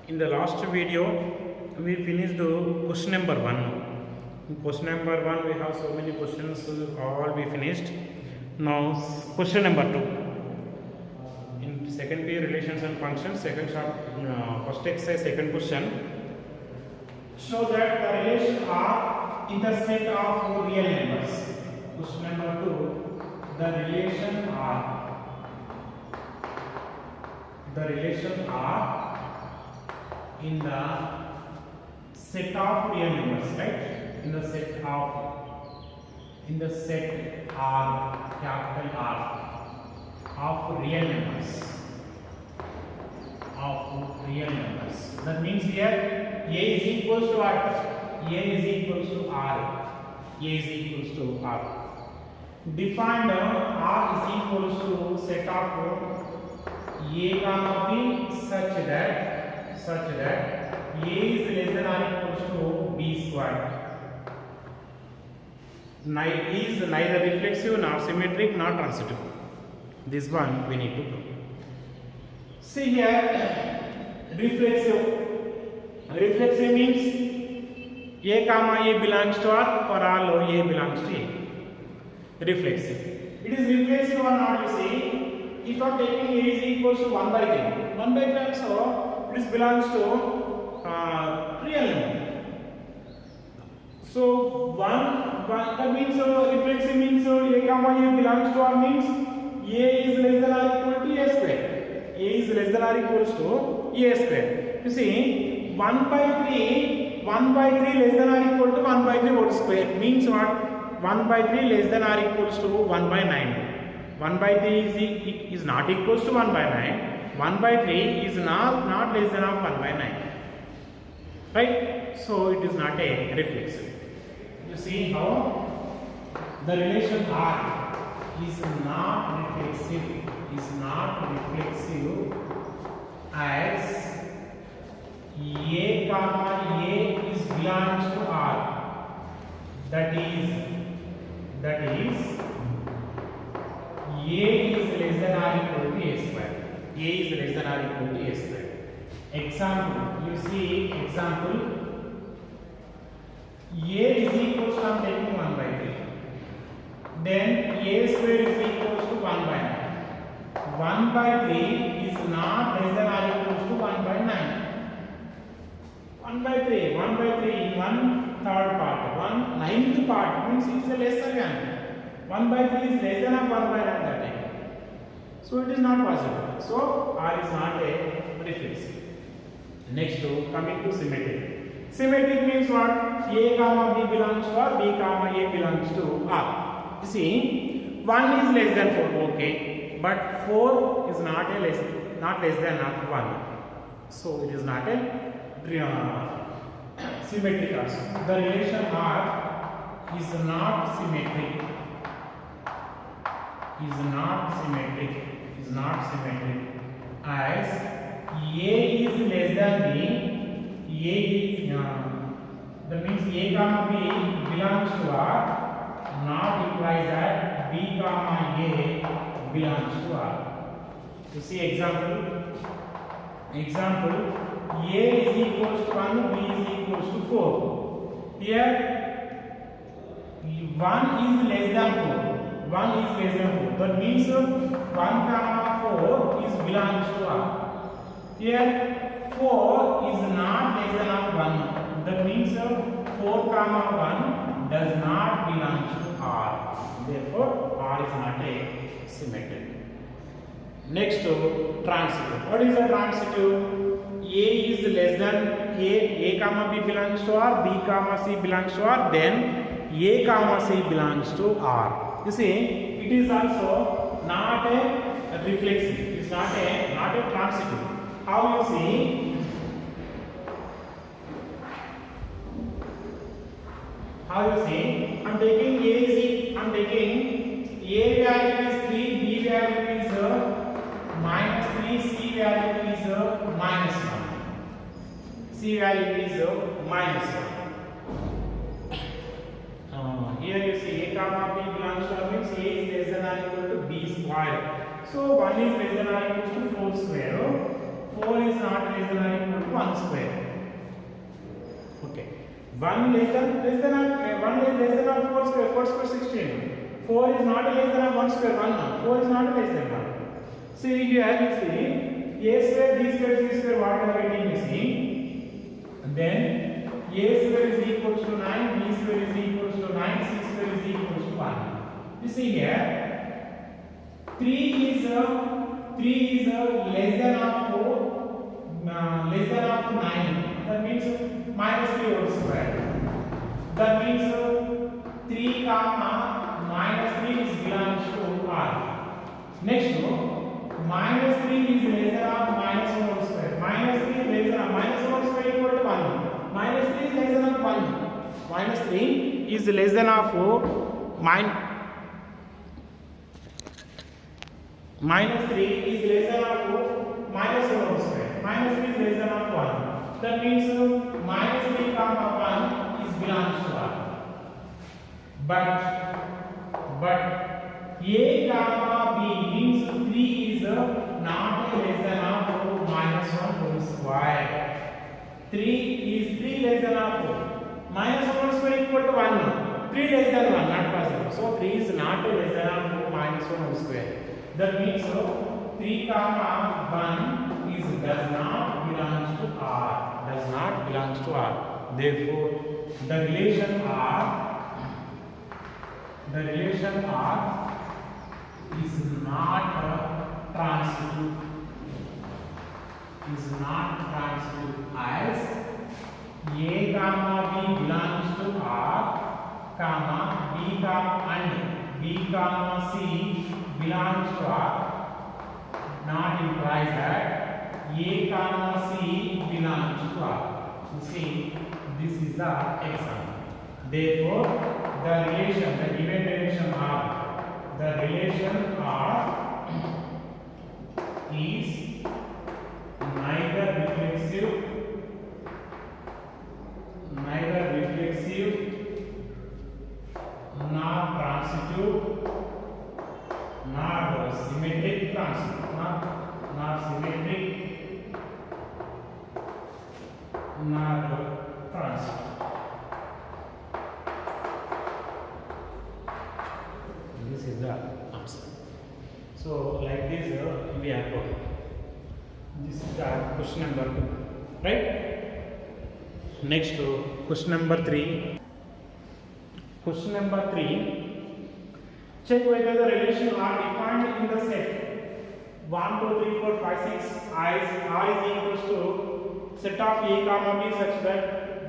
In the last video, we finished question number 1. In question number 1, we have so many questions, all we finished. Now, question number 2. In second P, relations and functions, first exercise, second question. Show that the relation R in the set of real numbers. Question number 2. The relation R. The relation R in the set of real numbers, right? In the set R, capital R, of real numbers. That means here A is equals to what? A is equals to R. A is equals to R. Define R is equals to set of A comma B such that A is less than or equals to B squared. Is neither reflexive nor symmetric nor transitive. This one we need to prove. See here, reflexive. Reflexive means A comma A belongs to R, for all A belongs to A. Reflexive. It is reflexive or not, you see. If I am taking A is equals to 1 by 3, 1 by 3 also this belongs to real number. So 1 that means reflexive means A comma A belongs to R means A is less than or equal to A square. A is less than or equals to A square. You see 1 by 3 less than or equal to 1 by 3 whole square means what? 1 by 3 less than or equals to 1 by 9. 1 by 3 is not equals to 1 by 9. 1 by 3 is not less than of 1 by 9. Right? So it is not a reflexive. You see how the relation R is not reflexive. As A comma A is belongs to R. That is A is less than or equal to A square. A is less than or equal to A square. Example, you see example. A is equals to, I am taking 1 by 3. Then A square is equals to 1 by 9. 1 by 3 is not less than or equals to 1 by 9. 1 by 3 in 1/3 part, 1/9th part means it is a lesser than. 1 by 3 is less than or 1 by 9 that time. So it is not possible. So R is not a reflexive. Next coming to symmetric. Symmetric means what? A comma B belongs to R, B comma A belongs to R. You see, 1 is less than 4, okay, but 4 is not less than 1. So it is not a symmetric also. The relation R is not symmetric. As A is less than B, that means A comma B belongs to R, not implies that B comma A belongs to R. You see example, A is equals to 1, B is equals to 4. Here 1 is less than 4. 1 is less than 4. That means 1 comma 4 is belongs to R. Here 4 is not less than of 1. That means 4 comma 1 does not belong to R. Therefore, R is not a symmetric. Next transitive. What is a transitive? A is less than A comma B belongs to R, B comma C belongs to R, then A comma C belongs to R. You see, it is also not a reflexive. It is not a transitive. How you see? I'm taking A value is 3, B value is minus 3, C value is minus 1. C value is minus 1. Here you see A comma B belongs to R means A is less than or equal to B square. So 1 is less than or equal to 4 square. 4 is not less than or equal 1 square. Okay. 1 less than 1 is less than 4 square. 4 square 16. 4 is not less than 1 square. 1 now. 4 is not less than 1. See here you see a square, b square, c square, what we are getting you see. And then a square is equal to 9, b square is equal to 9, c square is equal to 1. You see here 3 is less than or 4, less than or 9. That means minus 3 whole square. That means 3 comma minus 3 is belongs to R. Next minus 3 is less than or minus 1 whole square. Minus 3 is less than or minus 1 square equal to 1. Minus 3 is less than or 1. Minus 3 is less than or 4. Minus 3 is less than or 4. Minus 1 whole square. Minus 3 is less than or 1. That means minus 3 comma 1 is belongs to R. But A comma B means 3 is not less than or 4 minus 1 whole square. 3 less than or 4. Minus 1 whole square equal to 1. 3 less than 1 not possible. So 3 is not less than or 4 minus 1 whole square. That means 3 comma 1 is does not belongs to R. Does not belongs to R. Therefore, the relation R is not transitive. Is not transitive as A comma B belongs to R, comma B comma C belongs to R. Not implies that A comma C belongs to R. You see, this is the example. Therefore, the given relation R is neither reflexive nor transitive nor symmetric transitive nor symmetric nor transitive. This is the answer. So like this we are going. This is the question number 2, right? Next question number 3. Question number 3. Check whether the relation are defined in the set 1, 2, 3, 4, 5, 6 as R is equals to set of A comma B such that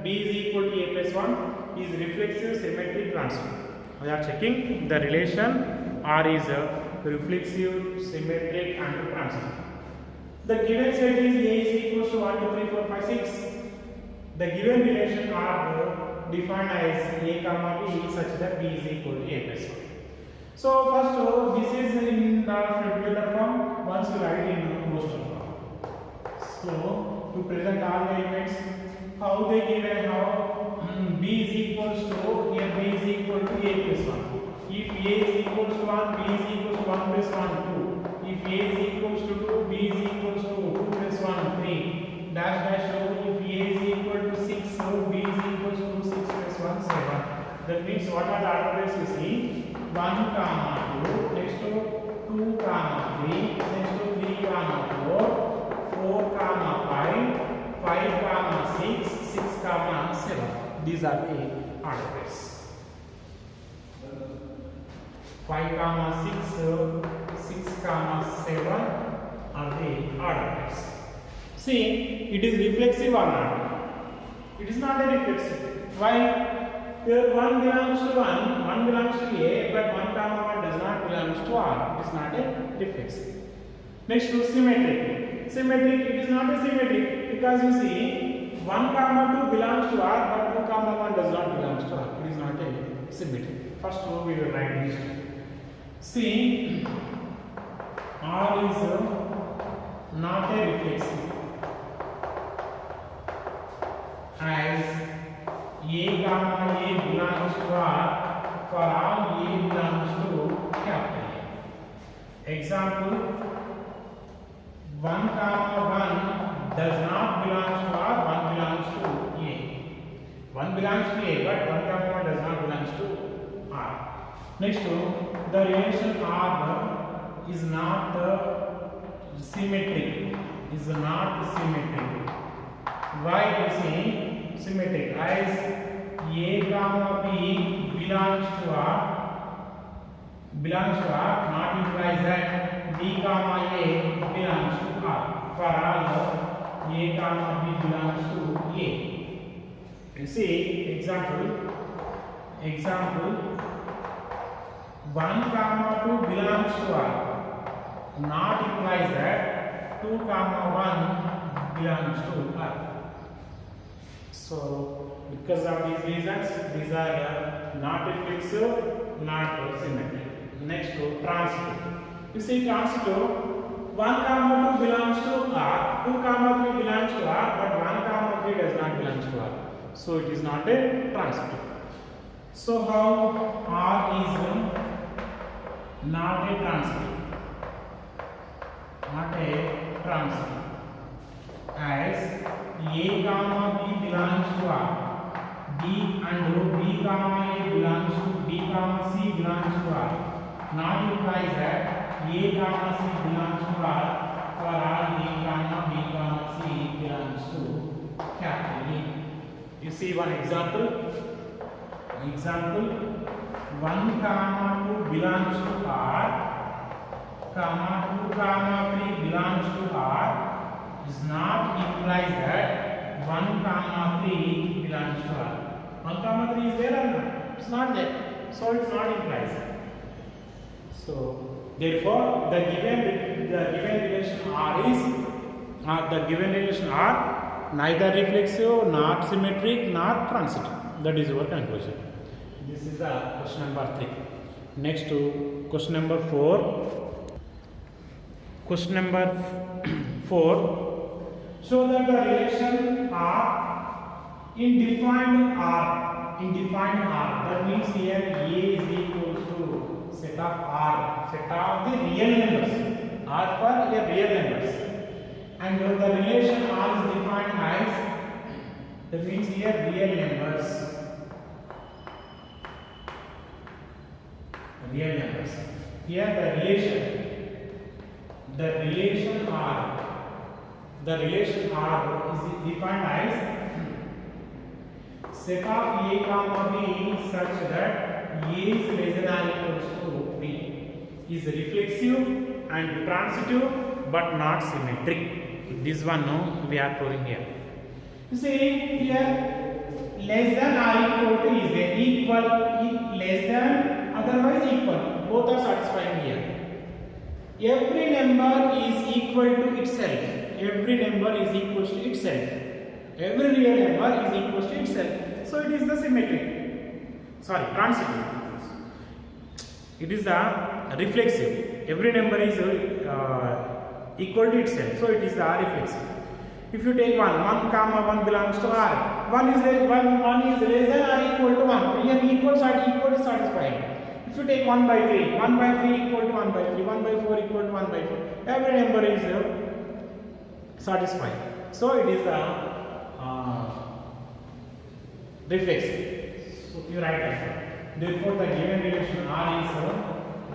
B is equal to A plus 1 is reflexive, symmetric, transitive. We are checking the relation R is reflexive, symmetric and transitive. The given set is A is equals to 1, 2, 3, 4, 5, 6. The given relation R defined as A comma B such that B is equal to A plus 1. So first this is in the Federal form. Once you write in Boston form. So to present all the elements, how they given, how B is equals to, here B is equal to A plus 1. If A is equals to 1, B is equals to 1 plus 1, 2. If A is equals to 2, B is equals to 2 plus 1, 3. Dash dash row, if A is equal to 6, so B is equals to 6 plus 1, 7. That means what are the alphabets you see? 1 comma 2, next to 2 comma 3, next to 3 comma 4, 4 comma 5, 5 comma 6, 6 comma 7. These are the alphabets. 5 comma 6, 6 comma 7 are the alphabets. See, it is reflexive or not? It is not a reflexive. Why? Here 1 belongs to 1 belongs to A, but 1 comma 1 does not belongs to R. It is not a reflexive. Next to symmetric. Symmetric, it is not a symmetric because you see 1 comma 2 belongs to R, but 2 comma 1 does not belongs to R. It is not a symmetric. First we will write these two. See, R is not a reflexive as A comma A belongs to R for all A belongs to capital A. Example, 1 comma 1 does not belong to 1 belongs to A, but 1 comma 1 does not belongs to R. Next, the relation R is not symmetric. Is not symmetric. Why is it symmetric? As A comma B belongs to R, not implies that B comma A belongs to R. For all A comma B belongs to A. You see, example 1 comma 2 belongs to R, not implies that 2 comma 1 belongs to R. So, because of these reasons, these are not reflexive, not symmetric. Next, transitive. You see, transitive, 1 comma 2 belongs to R, 2 comma 3 belongs to R, but 1 comma 3 does not belong to R. So, it is not a transitive. So, how R is not a transitive? Not a transitive. As A comma B belongs to R, B and B comma A belongs to B comma C belongs to R, not implies that A comma C belongs to R for all A comma B comma C belongs to capital A. You see one example. 1 comma 2 belongs to R, comma 2 comma 3 belongs to R, is not implies that 1 comma 3 belongs to R. 1 comma 3 is there or not? It's not there. So it's not implies. So therefore the given relation R is the given relation R neither reflexive, not symmetric, not transitive. That is our conclusion. This is the question number 3. Next to question number 4. Question number 4. Show that the relation R in defined R. That means here A is equal to set of R, set of the real numbers. R for a real numbers. And the relation R is defined as, that means here real numbers. Real numbers. Here the relation R is defined as set of A comma B such that A is less than or equals to B, is reflexive and transitive but not symmetric. This one we are proving here. You see here less than or equal to is there, equal, less than, otherwise equal. Both are satisfying here. Every number is equal to itself. Every number is equal to itself. Every real number is equal to itself. So it is the symmetric. Transitive. It is the reflexive. Every number is equal to itself. So it is the reflexive. If you take 1 comma 1 belongs to R. 1 is less than or equal to 1. Here equal is satisfying. If you take 1 by 3, 1 by 3 equal to 1 by 3, 1 by 4 equal to 1 by 4. Every number is satisfying. So it is reflexive. So you write that. Therefore, the given relation R is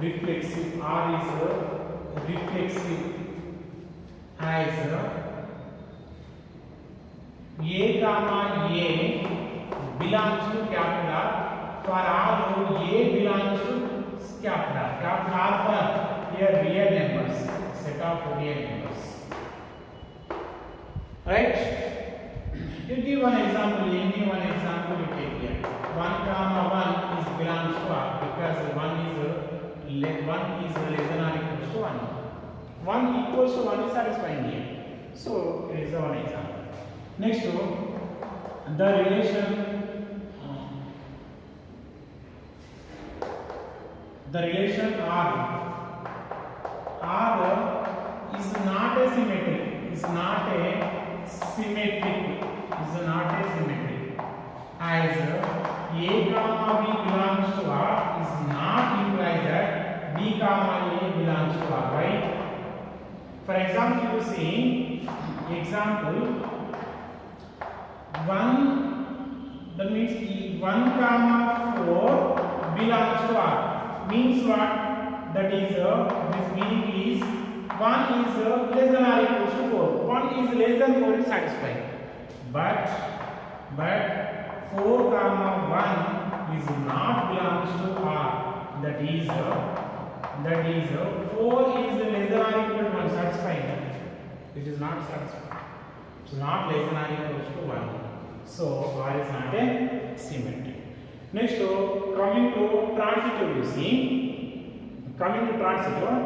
reflexive. R is reflexive as A comma A belongs to capital R. For all A belongs to capital R. Capital R for here real numbers. Set of real numbers. Right? You give one example. Any one example you take here. 1 comma 1 is belongs to R because 1 is less than or equals to 1. 1 equals to 1 is satisfying here. So it is one example. Next the relation R is not a symmetric. Is not a symmetric. As A comma B belongs to R is not implies that B comma A belongs to R. Right? For example, you see example 1 That means 1 comma 4 belongs to R. Means what? That is this meaning is 1 is less than or equals to 4. 1 is less than 4 is satisfied. But 4 comma 1 is not belongs to R. That is 4 is less than or equal to 1. Satisfied. It is not satisfied. It is not less than or equals to 1. So R is not a symmetry. Next, coming to transitive, you see. Coming to transitive,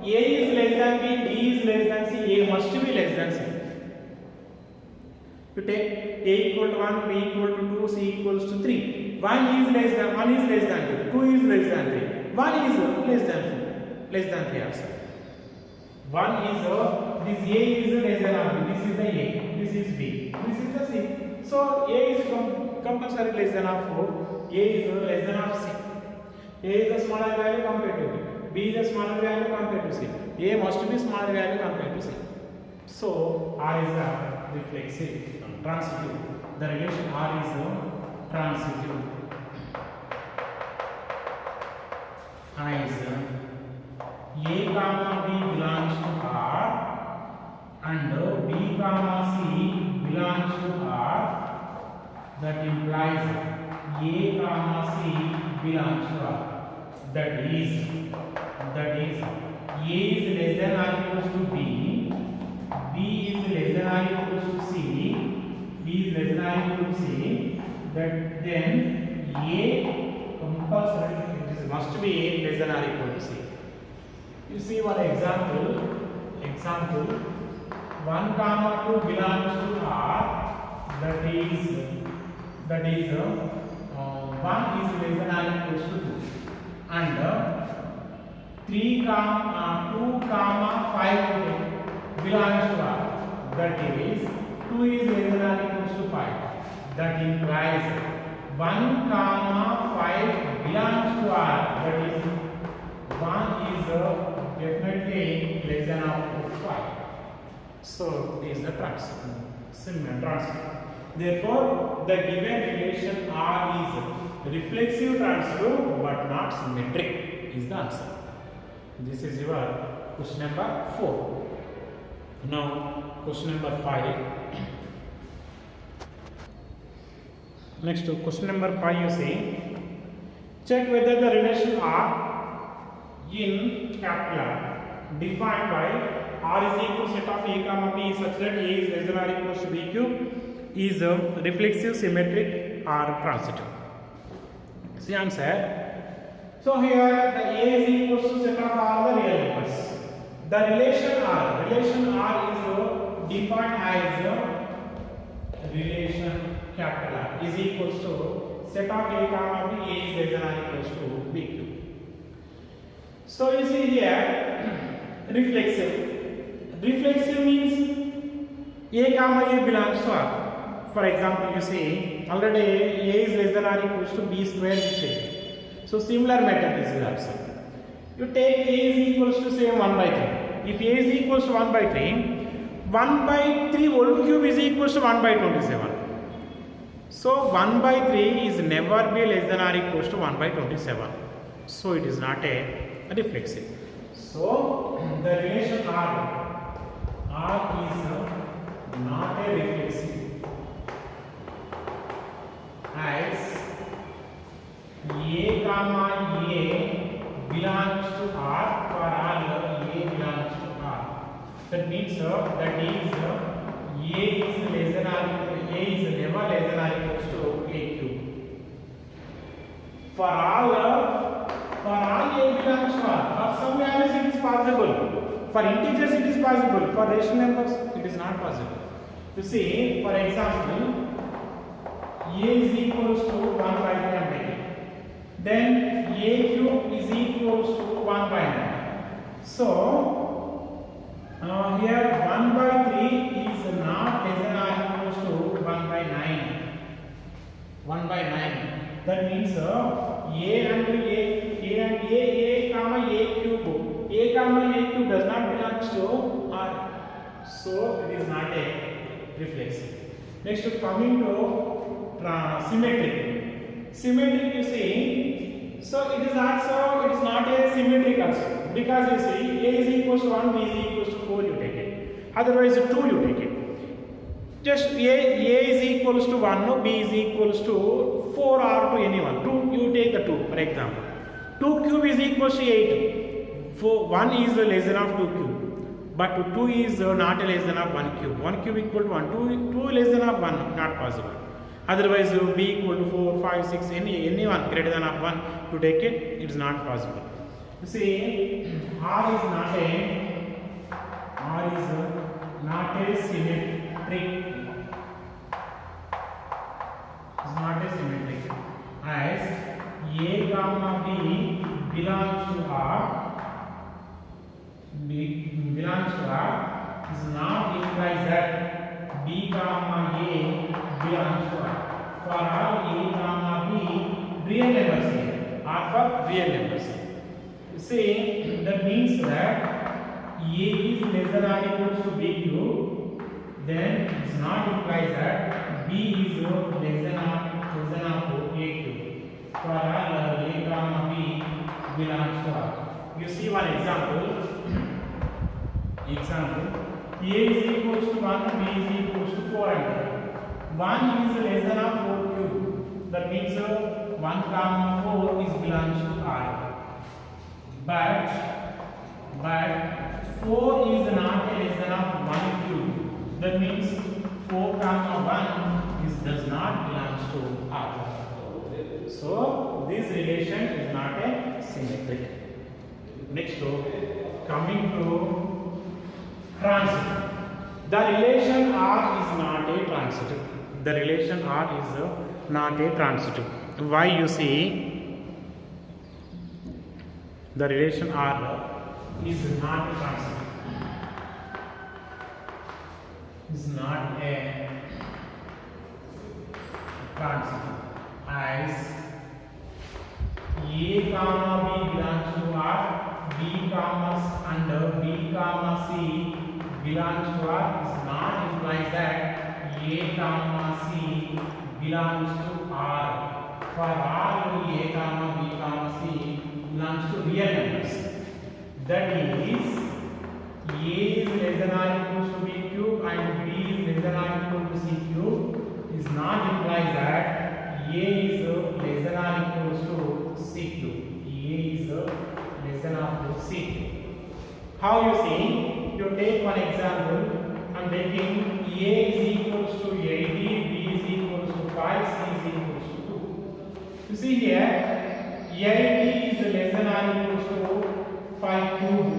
A is less than B, B is less than C, A must be less than C. You take A equal to 1, B equal to 2, C equals to 3. 1 is less than 2, 2 is less than 3, 1 is less than 3 also. 1 is this A is less than R, this is the A, this is B, this is the C. So A is compulsory less than or 4, A is less than or C. A is a smaller value compared to B. B is a smaller value compared to C. A must be smaller value compared to C. So R is a reflexive, transitive. The relation R is transitive. Is A comma B belongs to R and B comma C belongs to R. That implies A comma C belongs to R. That is A is less than or equals to B, B is less than or equals to C, B is less than or equals to C. That then A compulsory must be less than or equal to C. You see one example. 1 comma 2 belongs to R. That is 1 is less than or equals to 2. And 2 comma 5 belongs to R. That is 2 is less than or equals to 5. That implies 1 comma 5 belongs to R. That is 1 is definitely less than or equal to 5. So this is the transitive. Therefore, the given relation R is reflexive transitive but not symmetric is the answer. This is your question number 4. Now question number 5. Next question number 5, you say check whether the relation R in capital R defined by R is equal to set of A comma B such that A is less than or equals to B cube is reflexive, symmetric or transitive. See answer. So here the A is equal to set of all the real numbers. The relation R is defined as relation capital R is equals to set of A comma B, A is less than or equals to B cube. So you see here reflexive. Reflexive means A comma A belongs to R. For example, you see already A is less than or equals to B square, you say. So similar method is also. You take A is equals to say 1 by 3. If A is equals to 1 by 3, 1 by 3 whole cube is equals to 1 by 27. So 1 by 3 is never be less than or equals to 1 by 27. So it is not a reflexive. So the relation R is not a reflexive as A comma A belongs to R for all A belongs to R. That means A is less than or equal to A is never less than or equals to A cube. For all A belongs to R. For some values it is possible. For integers it is possible. For rational numbers it is not possible. You see, for example, A is equals to 1 by 3. Then A cube is equals to 1 by 9. So here 1 by 3 is not less than or equals to 1 by 9. 1 by 9. That means A comma A cube. A comma A cube does not belong to R. So it is not a reflexive. Next, coming to symmetric. Symmetric, you see, so it is not a symmetric also, because you see a is equals to 1, b is equals to 4, you take it. Otherwise 2 you take it. Just a is equals to 1, no, b is equals to 4 or to anyone. 2 you take the 2, for example. 2 cube is equals to 8. 1 is less than of 2 cube, but 2 is not less than of 1 cube. 1 cube equal to 1. 2 less than of 1, not possible. Otherwise b equal to 4, 5, 6, anyone greater than of 1 to take it, it is not possible. You see, R is not a symmetric. It's not a symmetric. As a comma b belongs to R, is not implies that b comma a belongs to R. For all a comma b real numbers here, are for real numbers. You see, that means that a is less than or equals to b cube, then it's not implies that b is less than or a cube. For all a comma b belongs to R. You see one example. A is equals to 1, b is equals to 4, and 1 is less than or 4 cube. That means 1 comma 4 is belongs to R. But 4 is not less than of 1 cube. That means 4 comma 1 does not belongs to R. So this relation is not a symmetric. Next, coming to transitive. The relation R is not a transitive. The relation R is not a transitive. Why, you see, the relation R is not a transitive. Is not a transitive. As a comma b belongs to R, b comma and b comma c belongs to R is not implies that a comma c belongs to R. For all a comma b comma c belongs to real numbers. That is, a is less than or equals to b cube and b is less than or equal to c cube is not implies that a is less than or equals to c cube. A is less than or equals to c cube. How you see? You take one example. I'm taking a is equals to 80, b is equals to 5, c is equals to 2. You see here, 80 is less than or equals to 5 cube.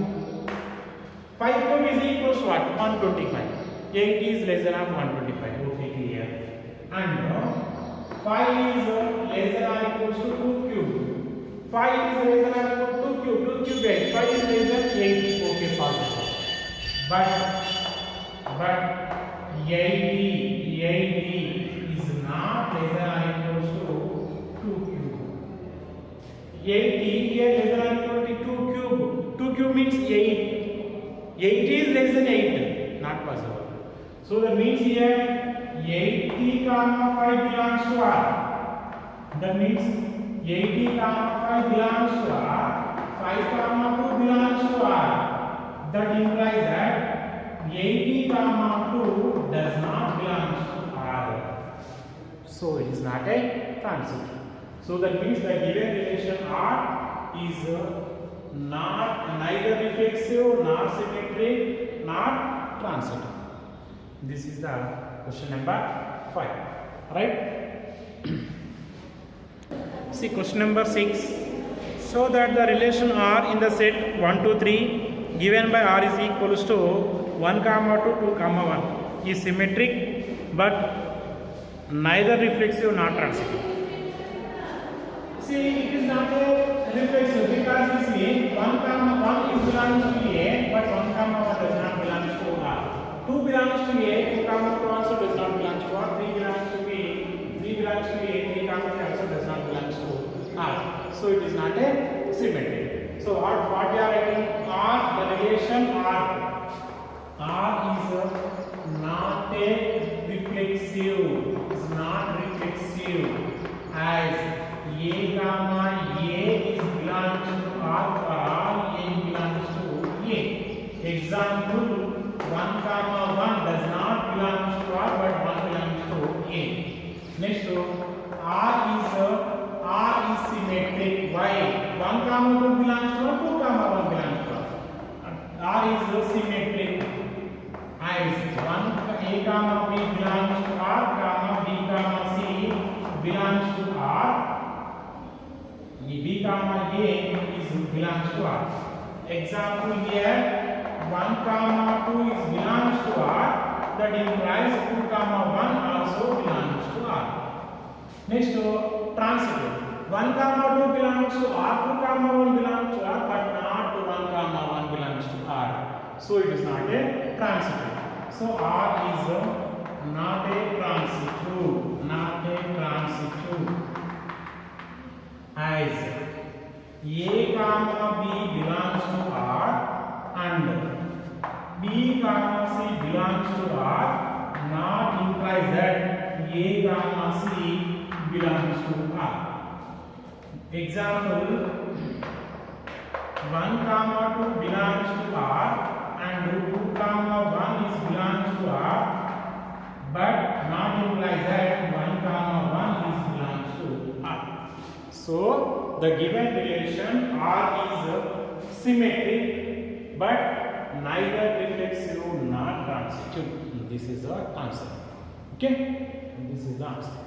5 cube is equals to what? 125. 80 is less than or 125. Okay, clear. And 5 is less than or equals to 2 cube. 5 is less than or equal to 2 cube. 2 cube 8. 5 is less than 80. Okay, possible. But 80 is not less than or equals to 2 cube. 80 here less than or equal to 2 cube. 2 cube means 8. 80 is less than 8. Not possible. So that means here 80 comma 5 belongs to R. That means 80 comma 5 belongs to R. 5 comma 2 belongs to R. That implies that 80 comma 2 does not belong to R. So it is not a transitive. So that means the given relation R is neither reflexive nor symmetric nor transitive. This is the question number 5. Right? See question number 6. So that the relation R in the set 1, 2, 3 given by R is equals to 1 comma 2, 2 comma 1 is symmetric but neither reflexive nor transitive. See, it is not a reflexive because this means 1 comma 1 is belongs to A but 1 comma 1 does not belong to R. 2 belongs to A, 2 comma 2 also does not belong to R. 3 belongs to B, 3 belongs to A, 3 comma 3 also does not belong to R. So it is not a symmetric. So what we are writing? R, the relation R is not a reflexive reflexive. It's not reflexive. As A comma A is belongs to R for all A belongs to A. Example 1 comma 1 does not belong to R but 1 belongs to A. Next R is symmetric. Why? 1 comma 2 belongs to R, 2 comma 1 belongs to R. R is symmetric. As 1 A comma B belongs to R comma B comma C belongs to R. B comma A is belongs to R. Example here 1 comma 2 is belongs to R, that implies 2 comma 1 also belongs to R. Next transitive. 1 comma 2 belongs to R, 2 comma 1 belongs to R, but not 1 comma 1 belongs to R. So it is not a transitive. So R is not a transitive, not a transitive. As A comma B belongs to R and B comma C belongs to R, not implies that A comma C belongs to R. Example 1 comma 2 belongs to R and 2 comma 1 is belongs to R, but not implies that 1 comma 1 is belongs to R. So the given relation R is symmetric but neither reflexive nor transitive. This is the answer. Okay, this is the answer.